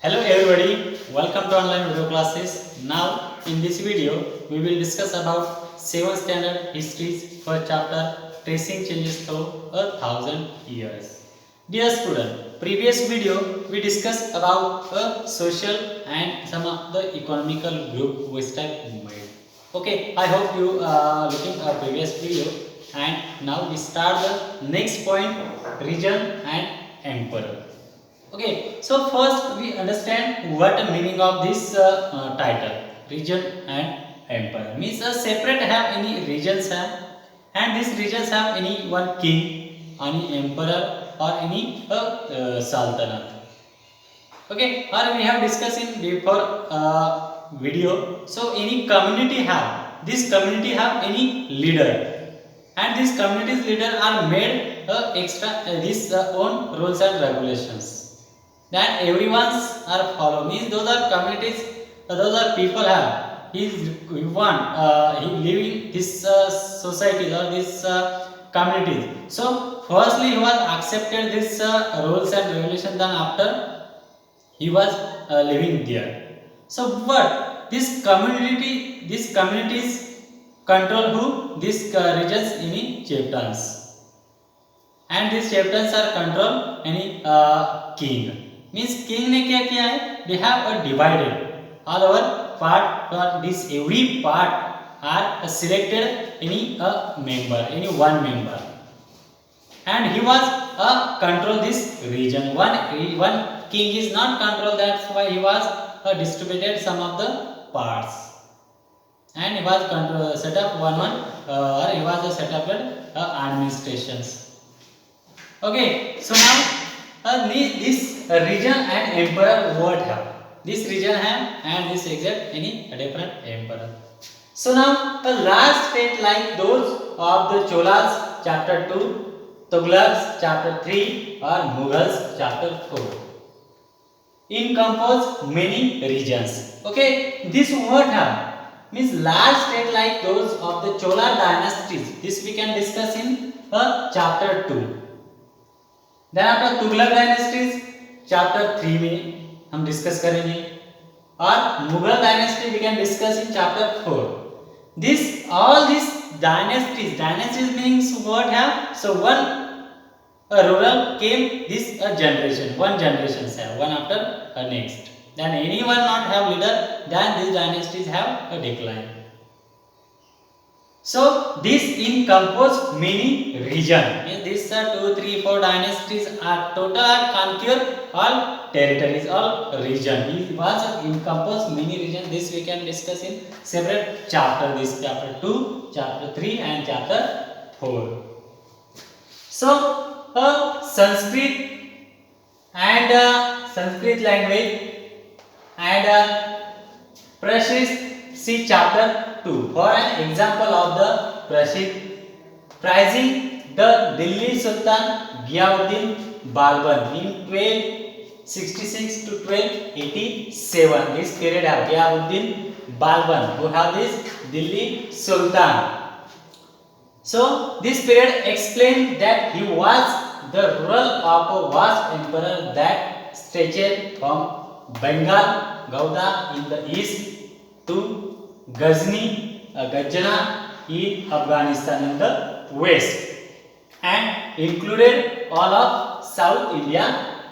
Hello everybody, welcome to online video classes. Now in this video we will discuss about 7th standard histories for chapter tracing changes through 1,000 years. Dear student, previous video we discussed about a social and some of the economical group which type made. Okay, I hope you are looking at previous video and now we start the next point, region and emperor. Okay, so first we understand what the meaning of this title, region and empire. Means a separate have any regions have, and these regions have any one king, any emperor or any sultanate. Okay, or we have discussed in before video. So any community have, this community have any leader, and these communities leader are made extra this own rules and regulations that everyone's are follow. Means those are communities, those are people have. He want he live in this society or this communities. So firstly he was accepted this rules and regulations. Then after he was living there. So what this community, these communities control who? These regions in chieftains, and these chieftains are control any king. Means king ने क्या किया है? They have a divided all over part, or this every part are selected any a member, any one member, and he was control this region. One king is not control, that's why he was distributed some of the parts, and he was control, set up one or he was set up administrations. Okay, so now this region and emperor what have? This region have and this exact any different emperor. So now a large state like those of the Cholas chapter 2, Tughlaqs chapter 3 or Mughals chapter 4 encompass many regions. Okay, this what have? Means large state like those of the Chola dynasties. This we can discuss in chapter 2. Then आपका Tughlaq dynasties chapter 3 में हम discuss करेंगे, और Mughal dynasty we can discuss in chapter 4. This all this dynasties meanings what have? So one rural came this a generation, one generations have one after a next, then anyone not have leader, then these dynasties have a decline. So this encompass many region. These are 2, 3, 4 dynasties are total conquer all territories, all region. It was encompass many region. This we can discuss in separate chapter. This chapter 2, chapter 3, and chapter 4. So Sanskrit and Sanskrit language and Prakrit. See chapter 2 for an example of the Prakrit. Praising the Delhi Sultan Ghiyauddin Balban in 1266 to 1287. This period of Ghiyauddin Balban who have this Delhi Sultan. So this period explained that he was the ruler of a vast empire that stretched from Bengal, Gauda in the east to Ghazni, Gajna in Afghanistan in the west, and included all of South India,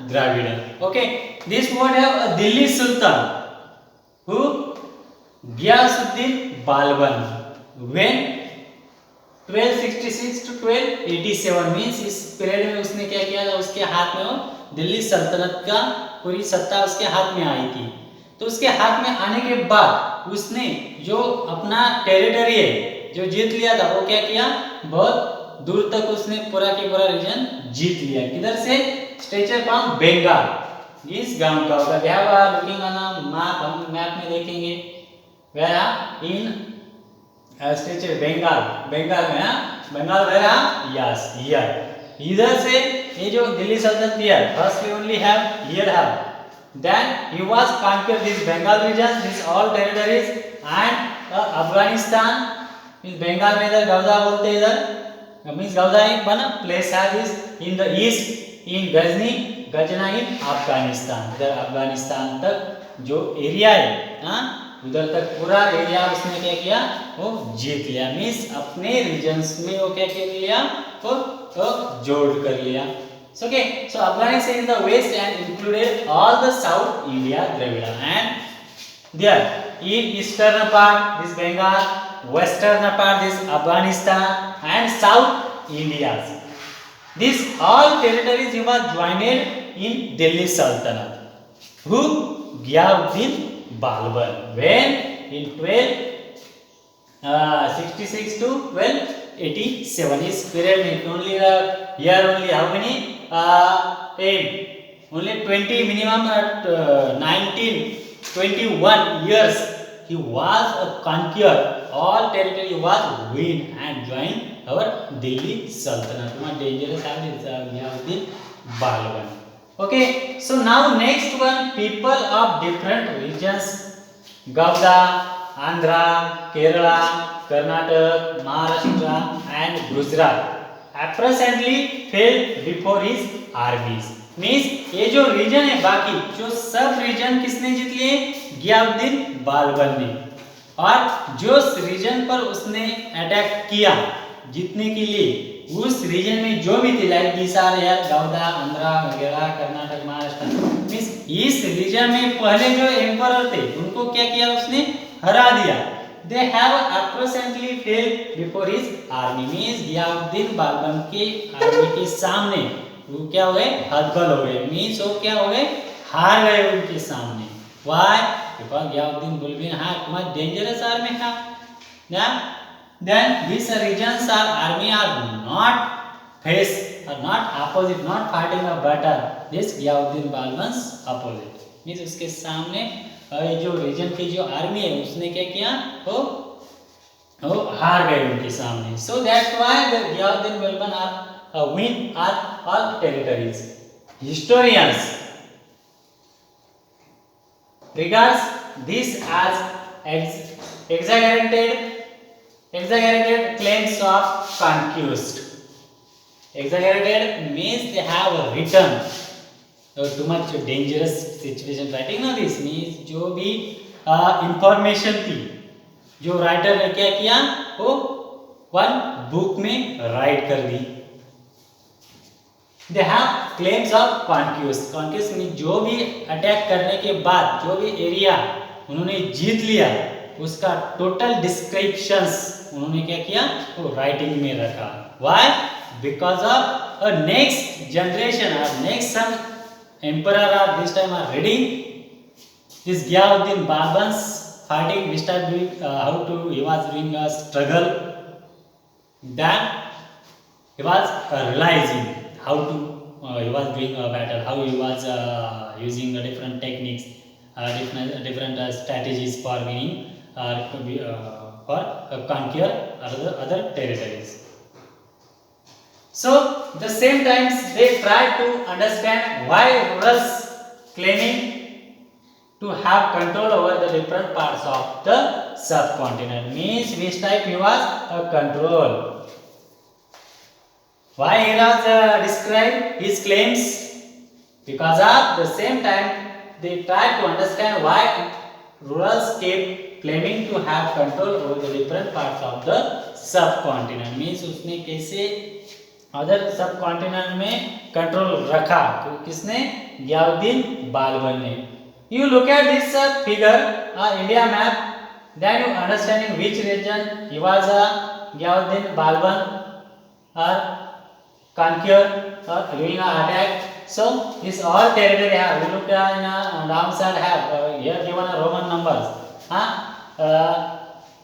Dravida. Okay, this would have a Delhi Sultan who Ghiyasuddin Balban when 1266 to 1287 means इस period में उसने क्या किया था? उसके हाथ में वो दिल्ली सल्तनत का पूरी सत्ता उसके हाथ में आई थी. तो उसके हाथ में आने के बाद उसने जो अपना टेरिटरी है जो जीत लिया था, वो क्या किया? बहुत दूर तक उसने पूरा के पूरा रीजन जीत लिया. किधर से? Stretched from Bengal. इस गांव का होगा बिहार. लुकिंग ऑन मैप, हम मैप में देखेंगे where in stretched Bengal, Bengal में बंगाल वेयर यस हियर. इधर से ये जो Delhi Sultanate here first we only have here have. Then he was conquered this Bengal region, this all territories, and Afghanistan means Bengal में इधर गौदा बोलते हैं. इधर means गौदा एक बना place है this in the east in Ghazni गजना इन अफगानिस्तान, इधर अफगानिस्तान तक जो एरिया है, हाँ, उधर तक पूरा एरिया उसने क्या किया, वो जीत लिया। मीन्स अपने रीजन्स में वो क्या कर लिया, वो जोड़ कर लिया। Okay, so Afghanistan is in the west and included all the South India Dravida, and there in eastern part this Bengal, western part this Afghanistan, and South India. These all territories were joined in Delhi Sultanate. Who? Ghiyabuddin Balban. When? In 1266 to 1287. This period means only here only how many? 8. Only 20 minimum at 1921 years he was a conqueror. All territory was win and joined our Delhi Sultanate. One dangerous habit is Ghiyabuddin Balban. Okay, so now next one, people of different regions, Gauda, Andhra, Kerala, Karnataka, Maharashtra and Gujarat apparently fell before his armies. Means ये जो reason है, बाकी जो सब reason किसने जीत लिए? गियाउद्दीन बालबन ने। और जो रीजन पर उसने अटैक किया जीतने के लिए, उस रीजन में जो भी थे लाइक बिहार या गौदा, आंध्रा वगैरह, कर्नाटक, महाराष्ट्र, मीन्स इस रीजन में पहले जो एम्परर थे उनको क्या किया, उसने हरा दिया। They have approximately failed before his army. Means गियाउद्दीन Balban के आर्मी के सामने वो क्या हुए, हतबल हो गए। मीन्स वो क्या हो गए, हार गए उनके सामने। Why? Because Ghiyasuddin Balban had much dangerous army था। Then these regions are army are not face or not opposite, not fighting a battle. This गियाउद्दीन बालबन's opposite. Means उसके सामने जो रीजन की जो आर्मी है उसने क्या किया, वो हार गए उनके सामने। So that's why the Ghiyasuddin Balban are win our all territories. Historians regards this as exaggerated claims of conquest. Exaggerated means they have written too much dangerous situation writing. No, this means जो भी इंफॉर्मेशन थी, जो writer ने क्या किया, वो one book में right कर दी। They have claims of conquest. Conquest means जो भी अटैक करने के बाद जो भी एरिया उन्होंने जीत लिया उसका टोटल डिस्क्रिप्शंस उन्होंने क्या किया, वो राइटिंग में रखा। Why? Because of a next generation or next some emperor or this time are reading this Ghiyabuddin Balban's fighting, this time doing how to he was doing a struggle, then he was realizing how to he was doing a battle, how he was using different techniques, different strategies for winning for conquer other territories. So the same times they try to understand why rulers claiming to have control over the different parts of the subcontinent. Means which type he was a control. Why he was described his claims? Because at the same time they try to understand why rulers kept claiming to have control over the different parts of the subcontinent. Means उसने कैसे other सब continent में control रखा, तो किसने, गियाउद्दीन बालबन ने। You look at this figure India map, then you understanding which region he was Ghiyasuddin Balban और conquer or doing an attack. So this all territory have, we look in downside have here given a Roman numbers,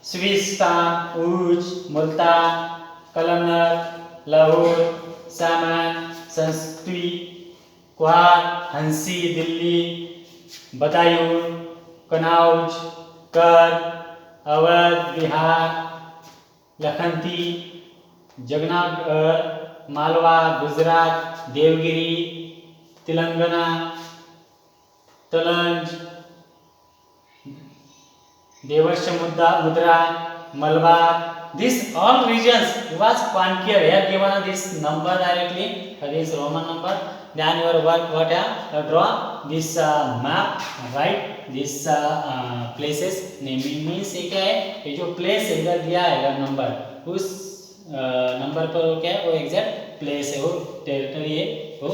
Swistan, Uj, Multan, Kalamnar, Lahore, Saman, Sanskri, Quad, Hansi, Delhi, Batayun, Kanauj, Kar, Awadh, Bihar, Lakhanti, Jagannath, Malwa, Gujarat, Devgiri, Telangana, तलंज, देवशमुद्रा, Malabar. These all regions was conquered. Here given this number directly, this Roman number. then your work what draw this map, write this places. naming means ये क्या है, ये जो place है इधर दिया है number, उस नंबर पर वो क्या है, वो एग्जैक्ट प्लेस है, वो टेरिटरी है, वो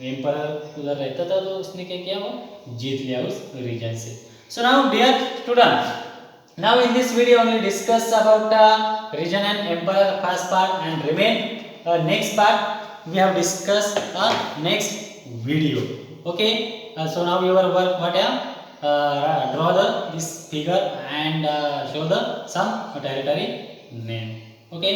एम्पायर उधर रहता था तो उसने क्या किया, वो जीत लिया उस रीजन से. So now dear student, now in this video only discuss about region and empire first part, and remain next part we have discussed next video. Okay, so now your work what draw this figure and show the some territory name. Okay.